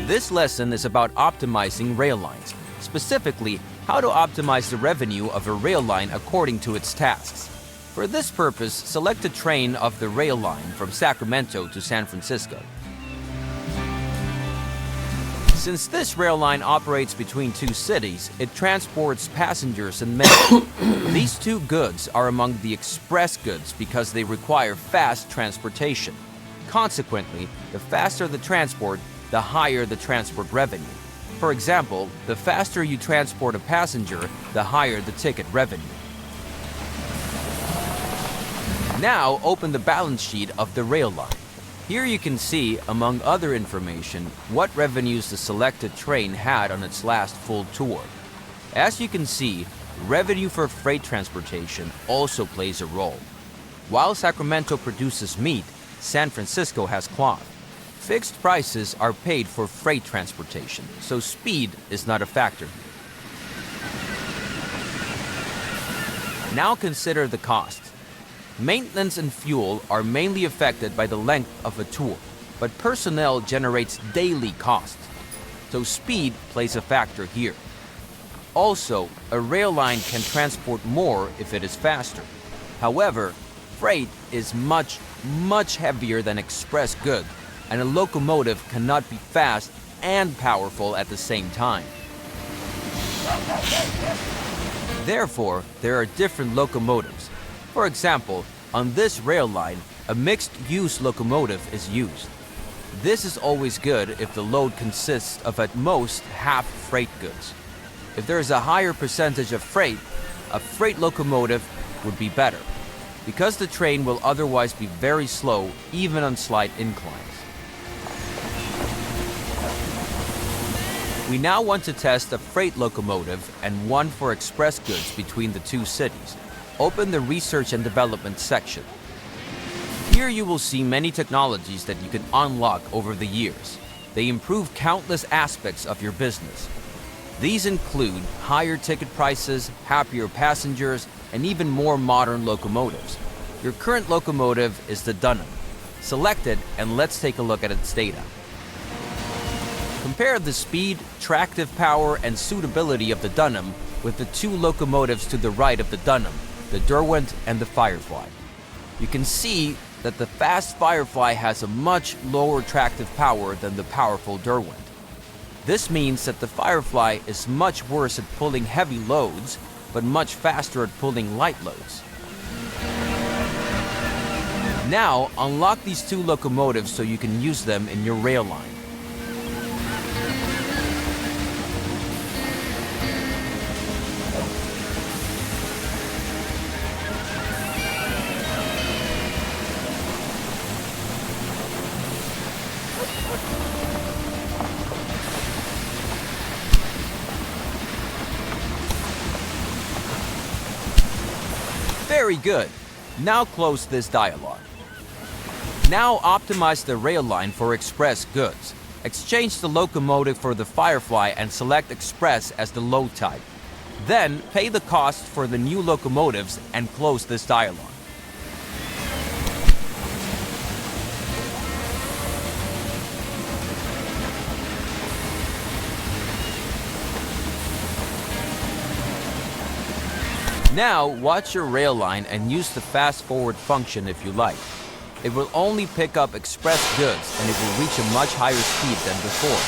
This lesson is about optimizing rail lines, specifically how to optimize the revenue of a rail line according to its tasks. For this purpose, select a train of the rail line from Sacramento to San Francisco. Since this rail line operates between two cities, it transports passengers and mail. These two goods are among the express goods because they require fast transportation. Consequently, the faster the transport, the higher the transport revenue. For example, the faster you transport a passenger, the higher the ticket revenue. Now open the balance sheet of the rail line. Here you can see, among other information, what revenues the selected train had on its last full tour. As you can see, revenue for freight transportation also plays a role. While Sacramento produces meat, San Francisco has cloth. Fixed prices are paid for freight transportation, so speed is not a factor here. Now consider the cost. Maintenance and fuel are mainly affected by the length of a tour, but personnel generates daily costs, so speed plays a factor here. Also, a rail line can transport more if it is faster. However, freight is much heavier than express goods, and a locomotive cannot be fast and powerful at the same time. Therefore, there are different locomotives. For example, on this rail line, a mixed-use locomotive is used. This is always good if the load consists of at most half freight goods. If there is a higher percentage of freight, a freight locomotive would be better, because the train will otherwise be very slow even on slight inclines. We now want to test a freight locomotive and one for express goods between the two cities. Open the Research and Development section. Here you will see many technologies that you can unlock over the years. They improve countless aspects of your business. These include higher ticket prices, happier passengers, and even more modern locomotives. Your current locomotive is the Dunham. Select it and let's take a look at its data. Compare the speed, tractive power, and suitability of the Dunham with the two locomotives to the right of the Dunham, the Derwent and the Firefly. You can see that the fast Firefly has a much lower tractive power than the powerful Derwent. This means that the Firefly is much worse at pulling heavy loads, but much faster at pulling light loads. Now, unlock these two locomotives so you can use them in your rail line. Very good. Now close this dialog. Now optimize the rail line for express goods. Exchange the locomotive for the Firefly and select Express as the load type. Then pay the cost for the new locomotives and close this dialog. Now, watch your rail line and use the fast forward function if you like. It will only pick up express goods and it will reach a much higher speed than before.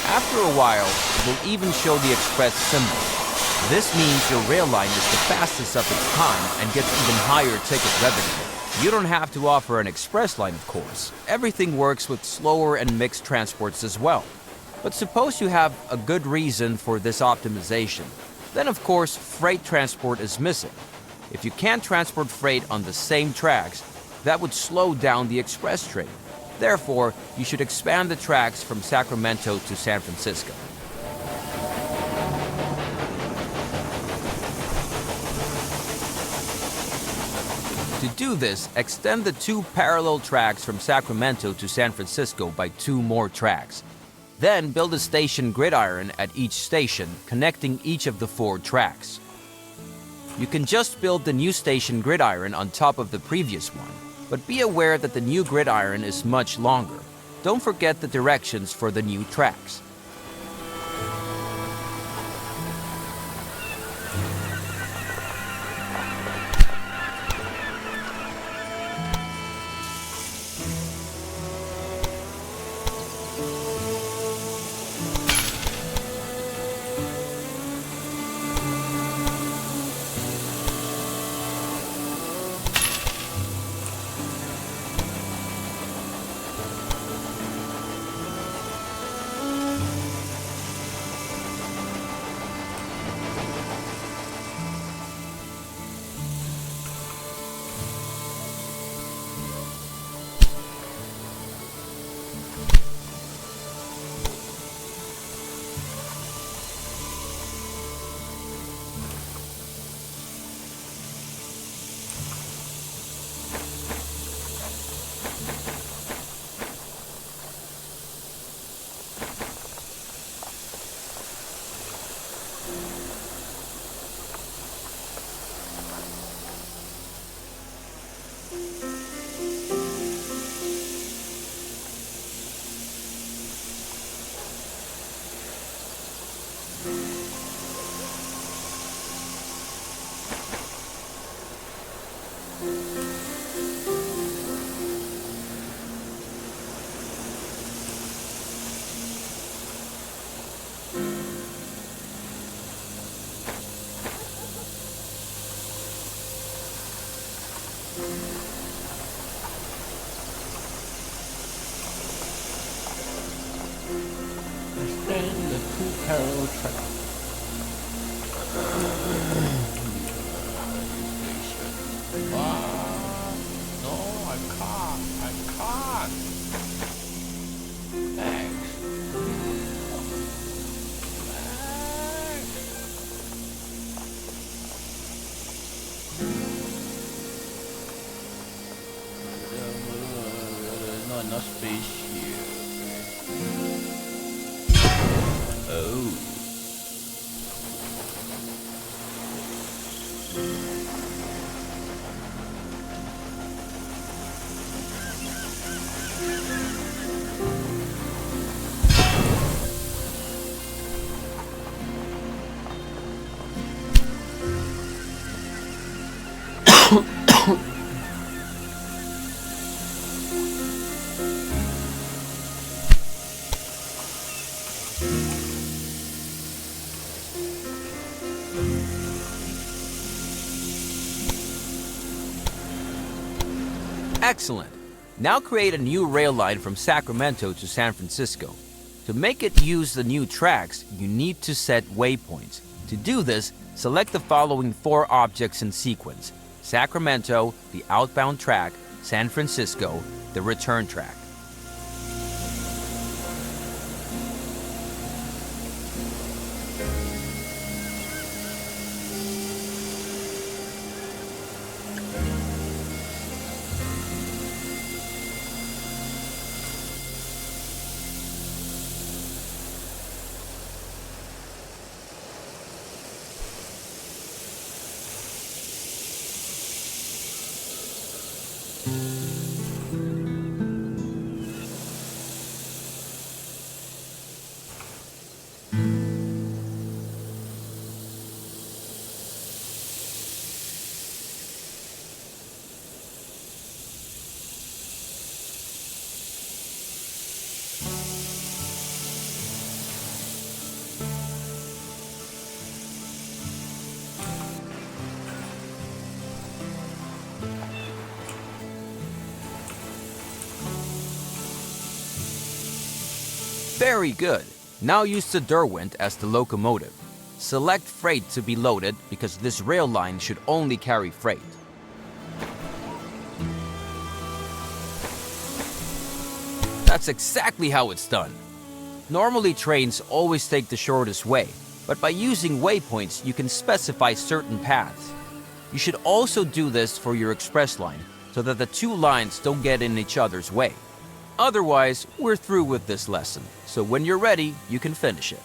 After a while, it will even show the express symbol. This means your rail line is the fastest of its kind and gets even higher ticket revenue. You don't have to offer an express line, of course. Everything works with slower and mixed transports as well. But suppose you have a good reason for this optimization. Then, of course, freight transport is missing. If you can't transport freight on the same tracks, that would slow down the express train. Therefore, you should expand the tracks from Sacramento to San Francisco. To do this, extend the two parallel tracks from Sacramento to San Francisco by 2 more tracks. Then build a station gridiron at each station, connecting each of the 4 tracks. You can just build the new station gridiron on top of the previous one, but be aware that the new gridiron is much longer. Don't forget the directions for the new tracks. Extend the two parallel tracks. No, I can't. Thanks. There's not enough space here. Oh. Excellent. Now create a new rail line from Sacramento to San Francisco. To make it use the new tracks, you need to set waypoints. To do this, select the following 4 objects in sequence: Sacramento, the outbound track; San Francisco, the return track. Very good. Now use the Derwent as the locomotive. Select freight to be loaded because this rail line should only carry freight. That's exactly how it's done. Normally trains always take the shortest way, but by using waypoints you can specify certain paths. You should also do this for your express line so that the 2 lines don't get in each other's way. Otherwise, we're through with this lesson, so when you're ready, you can finish it.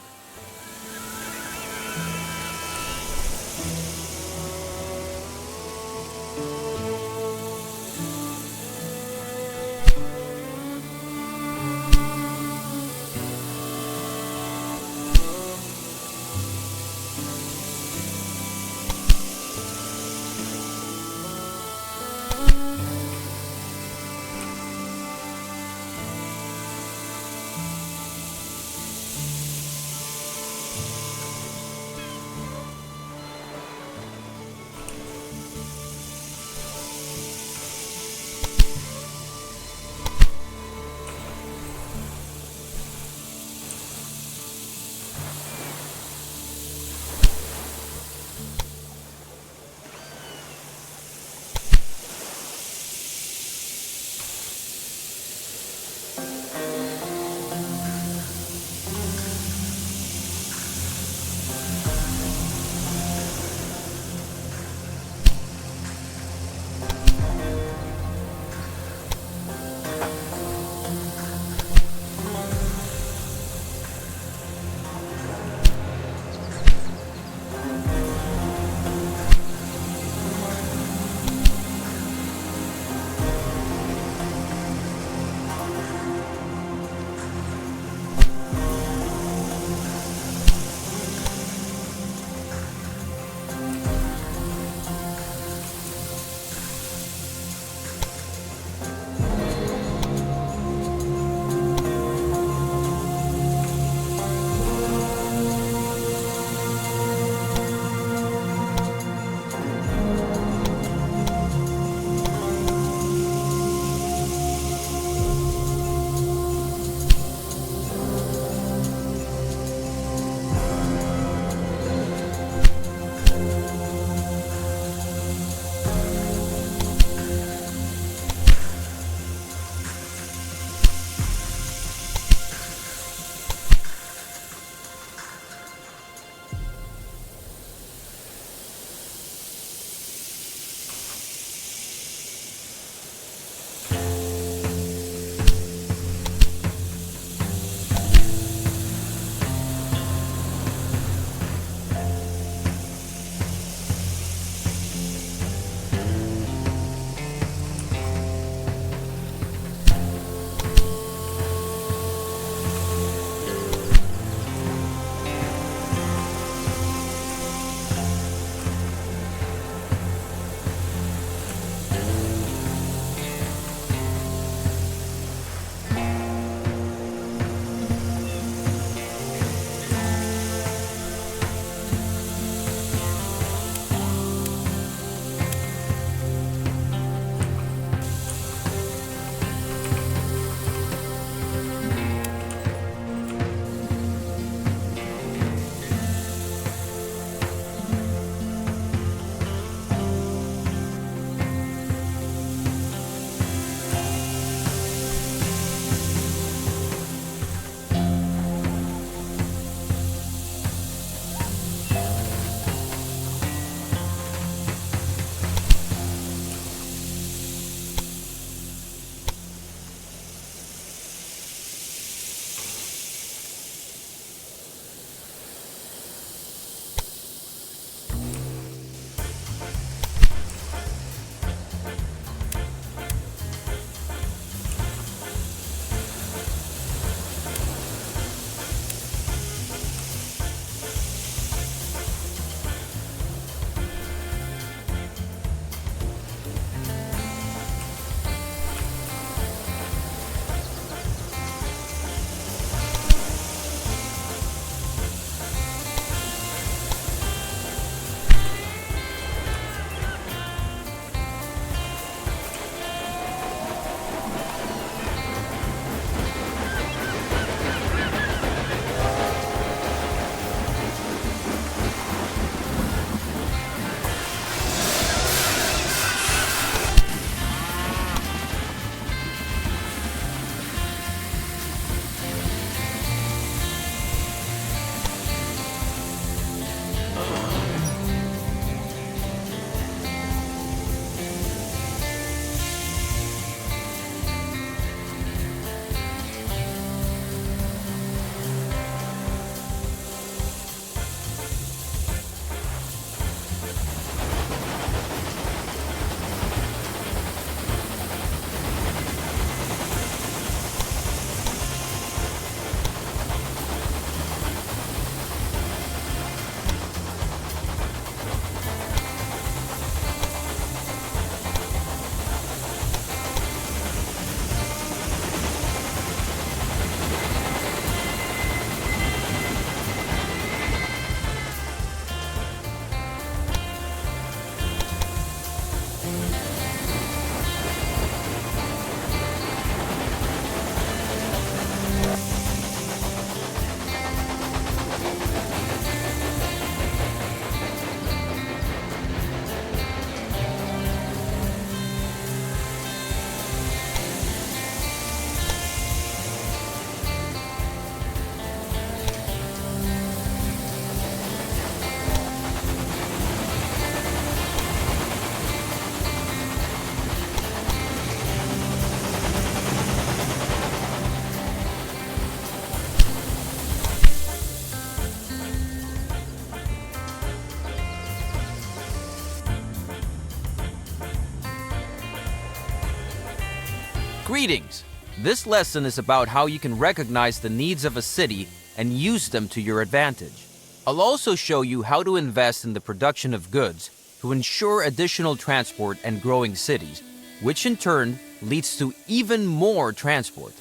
Greetings! This lesson is about how you can recognize the needs of a city and use them to your advantage. I'll also show you how to invest in the production of goods to ensure additional transport and growing cities, which in turn leads to even more transport.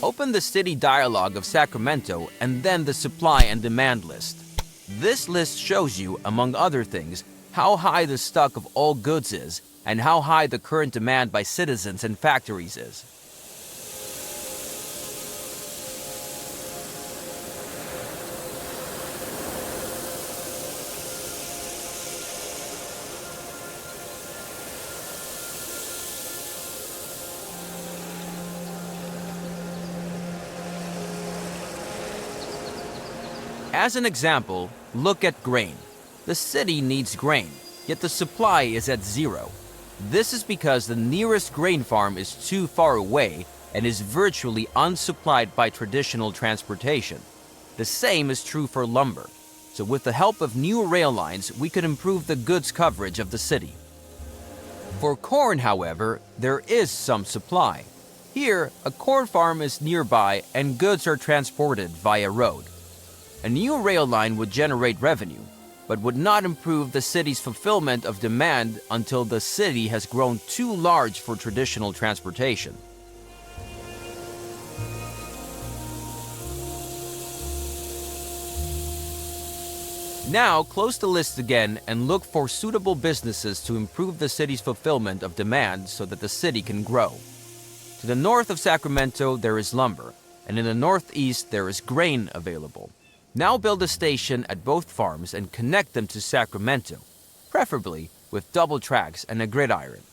Open the City Dialog of Sacramento and then the supply and demand list. This list shows you, among other things, how high the stock of all goods is and how high the current demand by citizens and factories is. As an example, look at grain. The city needs grain, yet the supply is at zero. This is because the nearest grain farm is too far away and is virtually unsupplied by traditional transportation. The same is true for lumber. So with the help of new rail lines, we could improve the goods coverage of the city. For corn, however, there is some supply. Here, a corn farm is nearby and goods are transported via road. A new rail line would generate revenue, but would not improve the city's fulfillment of demand until the city has grown too large for traditional transportation. Now, close the list again and look for suitable businesses to improve the city's fulfillment of demand so that the city can grow. To the north of Sacramento, there is lumber, and in the northeast, there is grain available. Now build a station at both farms and connect them to Sacramento, preferably with double tracks and a gridiron.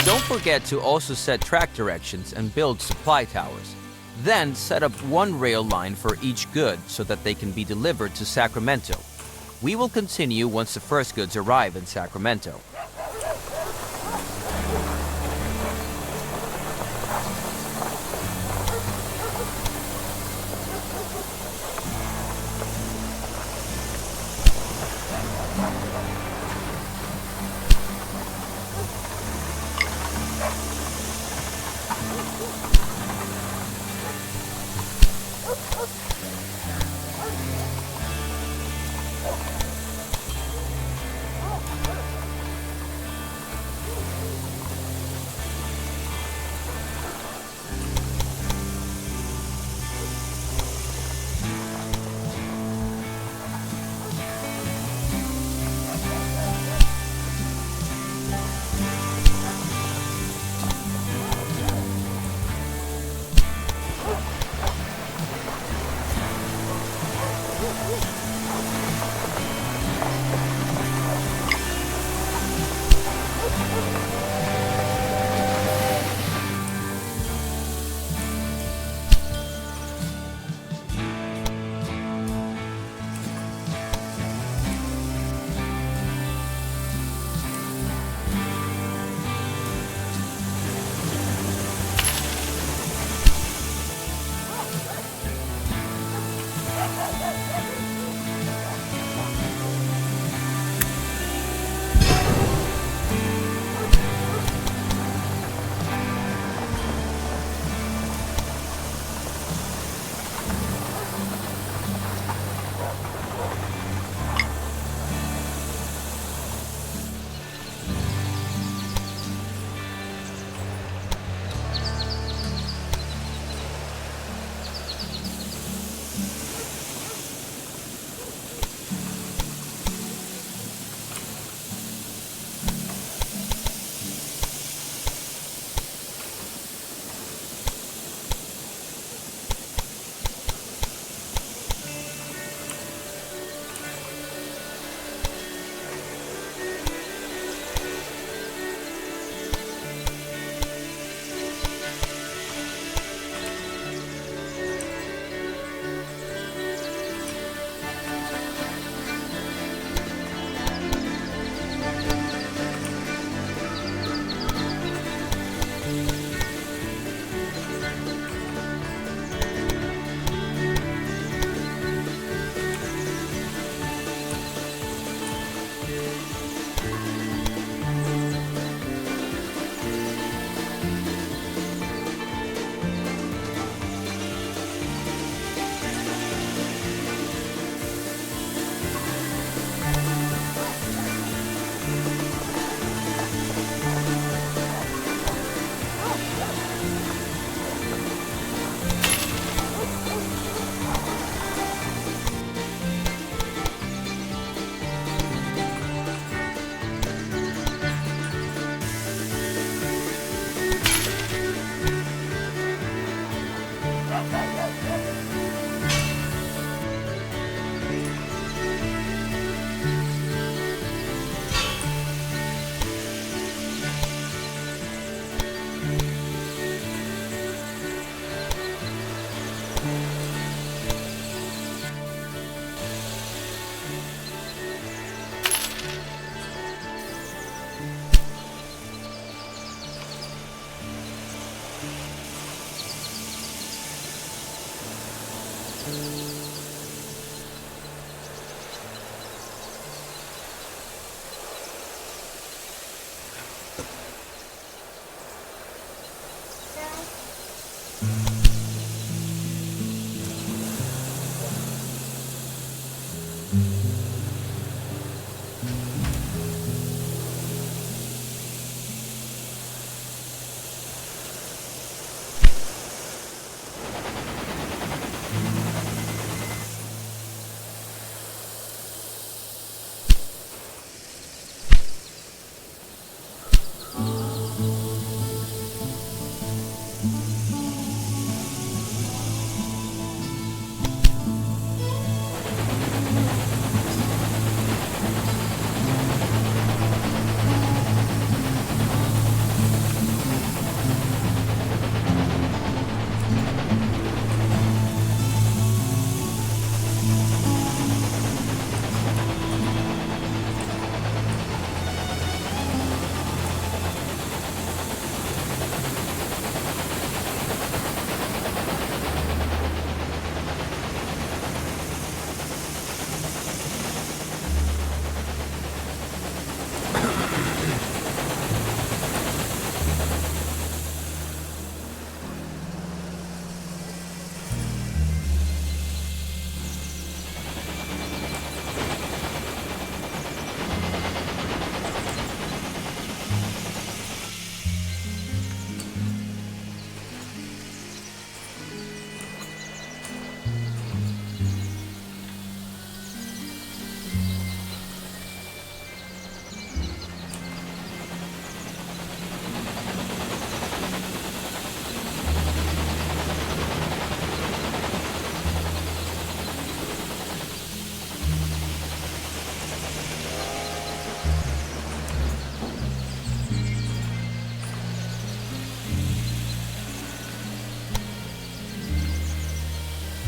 Don't forget to also set track directions and build supply towers. Then set up one rail line for each good so that they can be delivered to Sacramento. We will continue once the first goods arrive in Sacramento.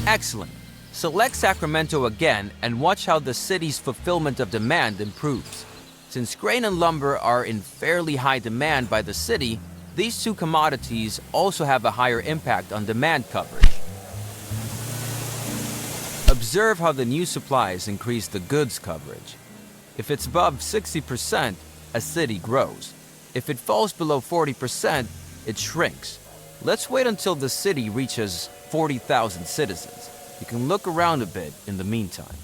Excellent. Select Sacramento again and watch how the city's fulfillment of demand improves. Since grain and lumber are in fairly high demand by the city, these two commodities also have a higher impact on demand coverage. Observe how the new supplies increase the goods coverage. If it's above 60%, a city grows. If it falls below 40%, it shrinks. Let's wait until the city reaches 40,000 citizens. You can look around a bit in the meantime.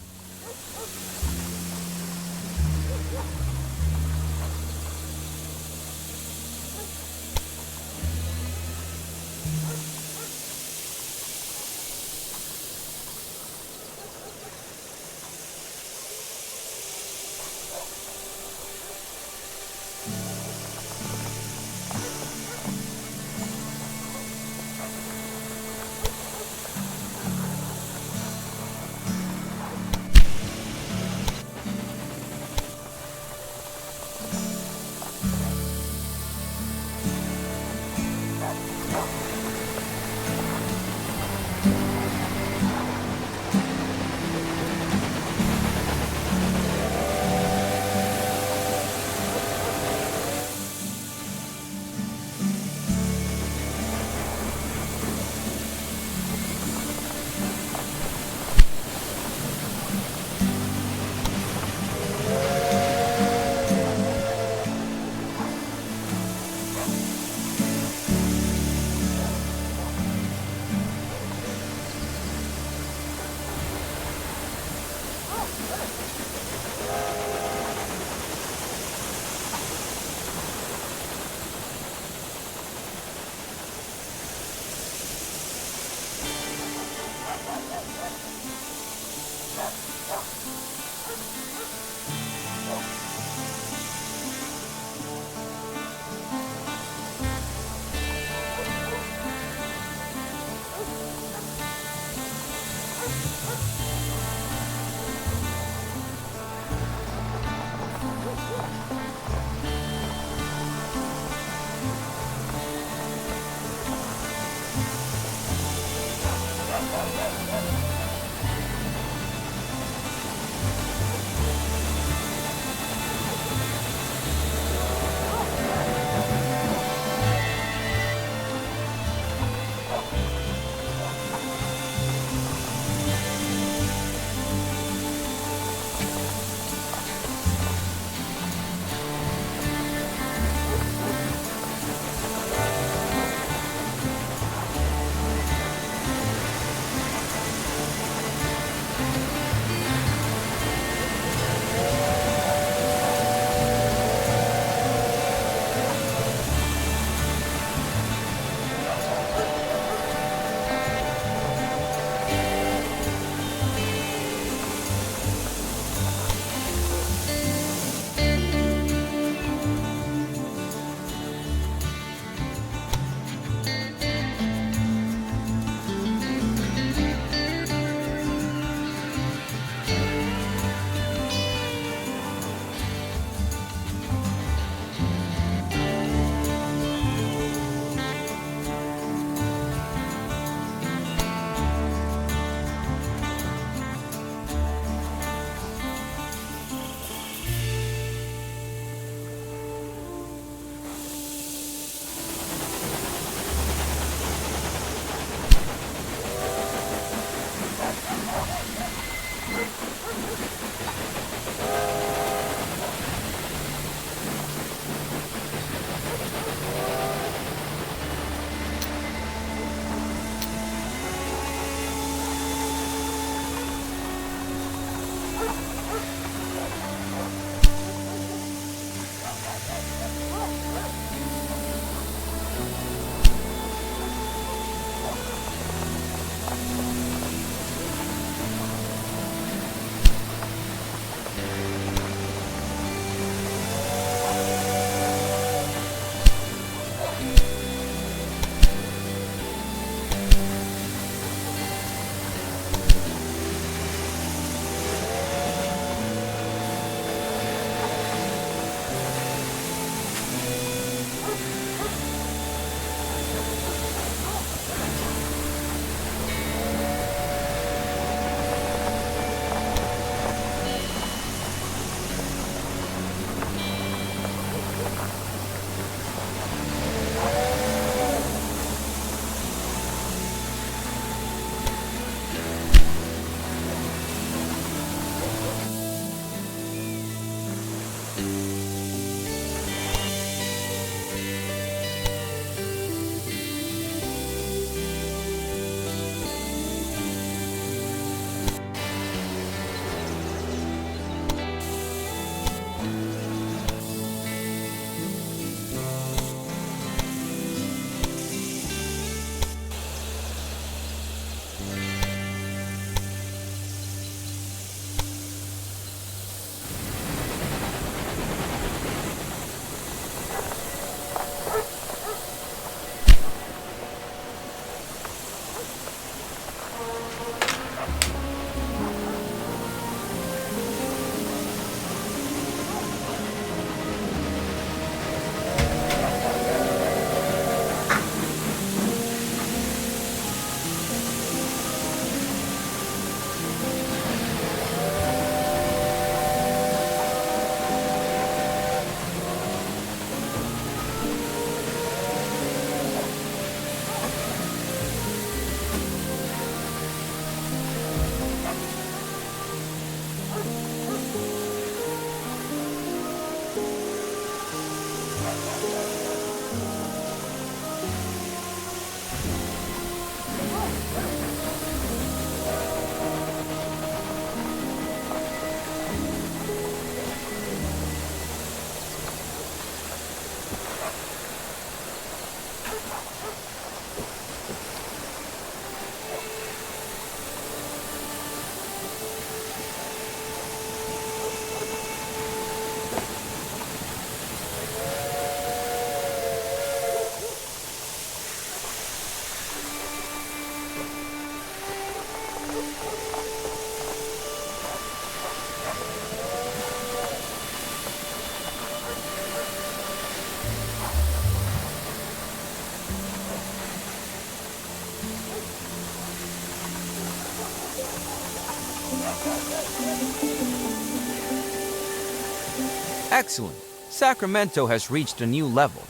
Excellent. Sacramento has reached a new level.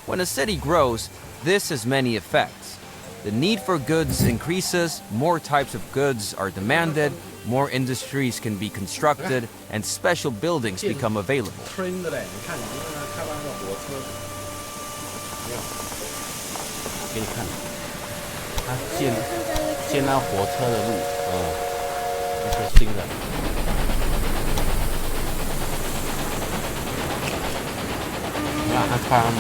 When a city grows, this has many effects. The need for goods increases, more types of goods are demanded, more industries can be constructed, and special buildings become available. ，train 的嘞，你看，你看他开发那个火车，没有，给你看，他建那火车的路，那是新的。你看他开发路，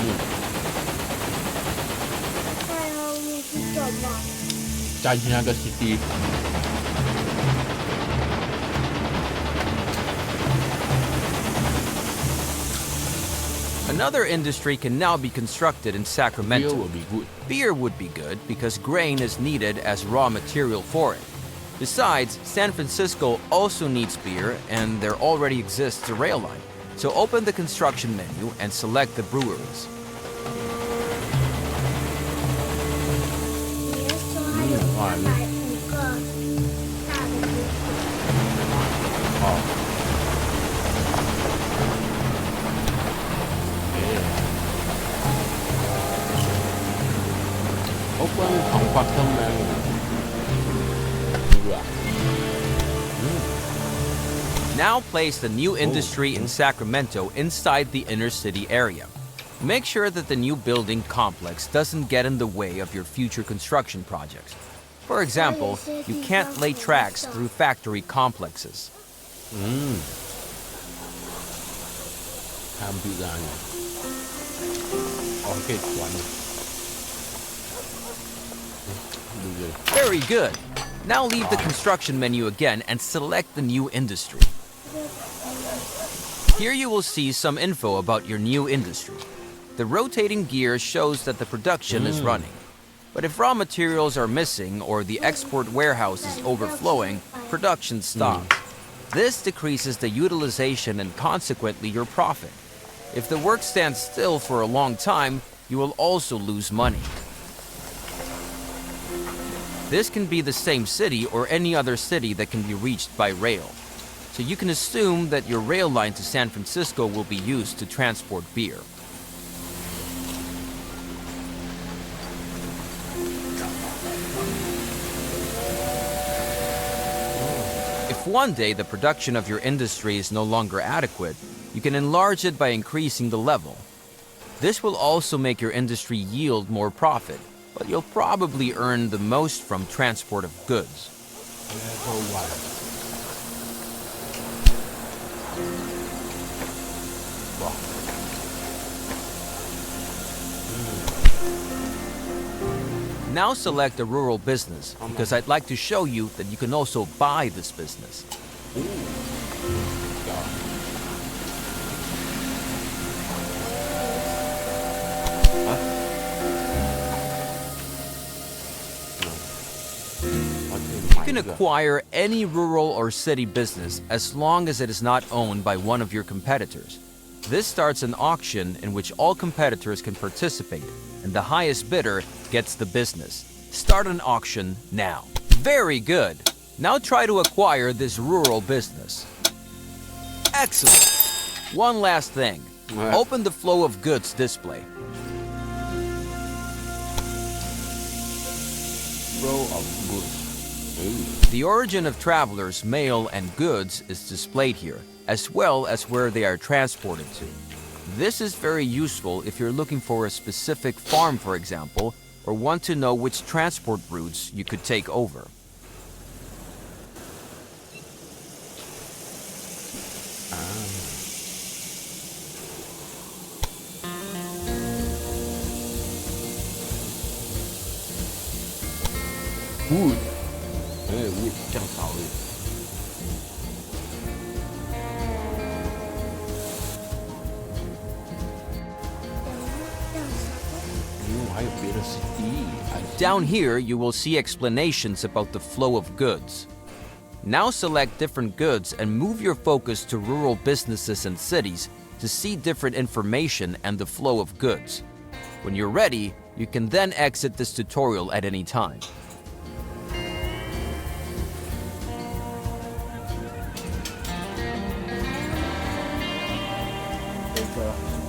加进那个 CD。Another industry can now be constructed in Sacramento. Beer would be good. Beer would be good because grain is needed as raw material for it. Besides, San Francisco also needs beer and there already exists a rail line. So open the construction menu and select the breweries. ของควักต้องมาดีกว่า Now place the new industry in Sacramento inside the inner city area. Make sure that the new building complex doesn't get in the way of your future construction projects. For example, you can't lay tracks through factory complexes. ทำดีร้านโอเคสวน Very good. Now leave the construction menu again and select the new industry. Here you will see some info about your new industry. The rotating gear shows that the production is running. But if raw materials are missing or the export warehouse is overflowing, production stops. This decreases the utilization and consequently your profit. If the work stands still for a long time, you will also lose money. This can be the same city or any other city that can be reached by rail. So you can assume that your rail line to San Francisco will be used to transport beer. If one day the production of your industry is no longer adequate, you can enlarge it by increasing the level. This will also make your industry yield more profit, but you'll probably earn the most from transport of goods. Now select a rural business, because I'd like to show you that you can also buy this business. You can acquire any rural or city business as long as it is not owned by one of your competitors. This starts an auction in which all competitors can participate, and the highest bidder gets the business. Start an auction now. Very good. Now try to acquire this rural business. Excellent. One last thing. Open the flow of goods display. Flow of goods. The origin of travelers, mail, and goods is displayed here, as well as where they are transported to. This is very useful if you're looking for a specific farm, for example, or want to know which transport routes you could take over. Wood. Wood 这样少的。还有别的 CD。Down here, you will see explanations about the flow of goods. Now select different goods and move your focus to rural businesses and cities to see different information and the flow of goods. When you're ready, you can then exit this tutorial at any time. 走了。